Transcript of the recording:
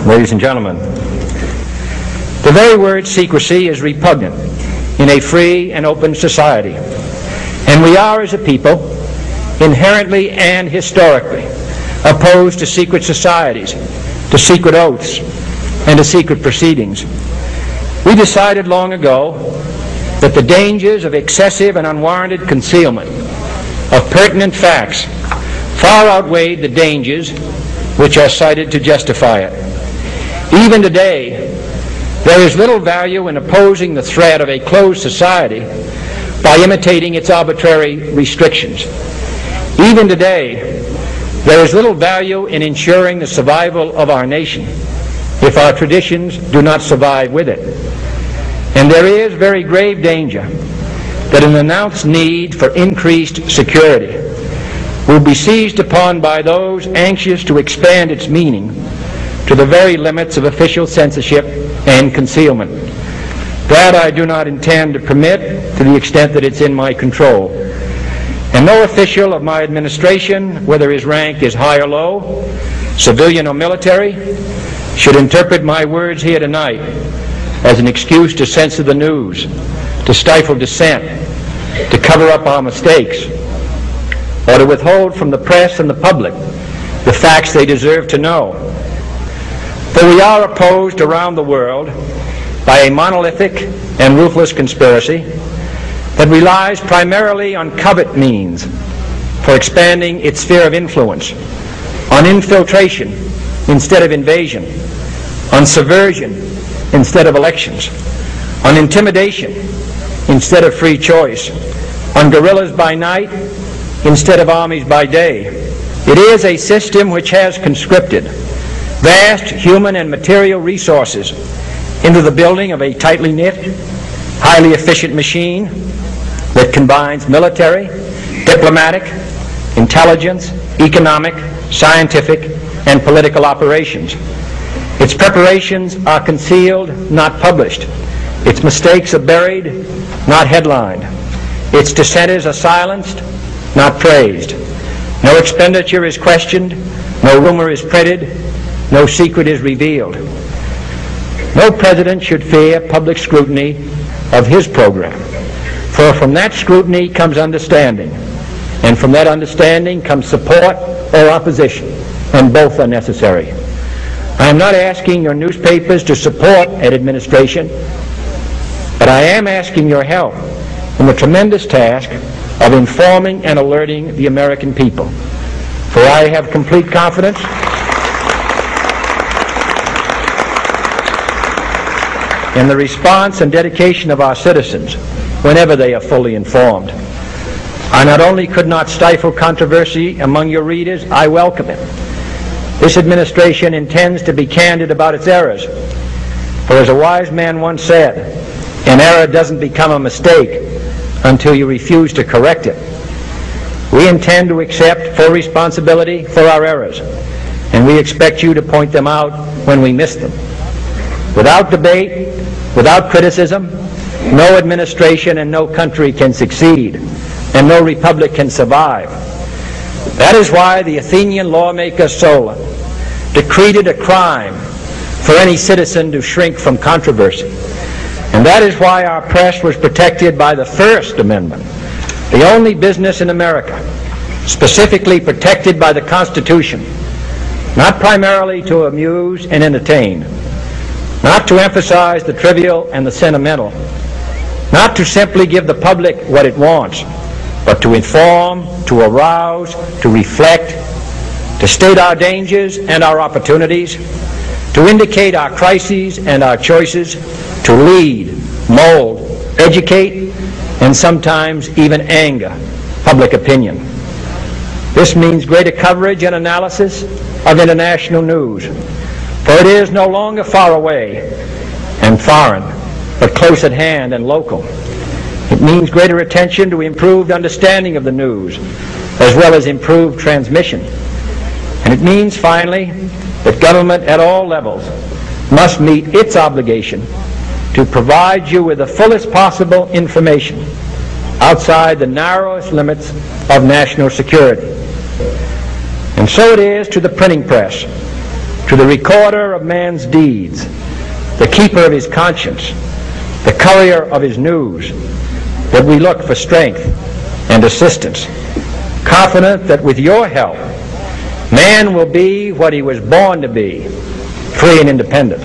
Ladies and gentlemen, the very word secrecy is repugnant in a free and open society, and we are, as a people, inherently and historically opposed to secret societies, to secret oaths, and to secret proceedings. We decided long ago that the dangers of excessive and unwarranted concealment of pertinent facts far outweighed the dangers which are cited to justify it. Even today, there is little value in opposing the threat of a closed society by imitating its arbitrary restrictions. Even today, there is little value in ensuring the survival of our nation if our traditions do not survive with it. And there is very grave danger that an announced need for increased security will be seized upon by those anxious to expand its meaning to the very limits of official censorship and concealment. That I do not intend to permit to the extent that it's in my control. And no official of my administration, whether his rank is high or low, civilian or military, should interpret my words here tonight as an excuse to censor the news, to stifle dissent, to cover up our mistakes, or to withhold from the press and the public the facts they deserve to know. For we are opposed around the world by a monolithic and ruthless conspiracy that relies primarily on covert means for expanding its sphere of influence, on infiltration instead of invasion, on subversion instead of elections, on intimidation instead of free choice, on guerrillas by night instead of armies by day. It is a system which has conscripted vast human and material resources into the building of a tightly knit, highly efficient machine that combines military, diplomatic, intelligence, economic, scientific, and political operations. Its preparations are concealed, not published. Its mistakes are buried, not headlined. Its dissenters are silenced, not praised. No expenditure is questioned, no rumor is printed, no secret is revealed. No president should fear public scrutiny of his program, for from that scrutiny comes understanding, and from that understanding comes support or opposition, and both are necessary. I am not asking your newspapers to support an administration, but I am asking your help in the tremendous task of informing and alerting the American people. For I have complete confidence in the response and dedication of our citizens whenever they are fully informed. I not only could not stifle controversy among your readers, I welcome it. This administration intends to be candid about its errors. For as a wise man once said, an error doesn't become a mistake until you refuse to correct it. We intend to accept full responsibility for our errors, and we expect you to point them out when we miss them. Without debate, without criticism, no administration and no country can succeed, and no republic can survive. That is why the Athenian lawmaker Solon decreed it a crime for any citizen to shrink from controversy. And that is why our press was protected by the First Amendment, the only business in America specifically protected by the Constitution, not primarily to amuse and entertain, not to emphasize the trivial and the sentimental, not to simply give the public what it wants, but to inform, to arouse, to reflect, to state our dangers and our opportunities, to indicate our crises and our choices, to lead, mold, educate, and sometimes even anger public opinion. This means greater coverage and analysis of international news, for it is no longer far away and foreign, but close at hand and local. It means greater attention to improved understanding of the news, as well as improved transmission. And it means, finally, that government at all levels must meet its obligation to provide you with the fullest possible information outside the narrowest limits of national security. And so it is to the printing press, to the recorder of man's deeds, the keeper of his conscience, the courier of his news, that we look for strength and assistance, confident that with your help, man will be what he was born to be, free and independent.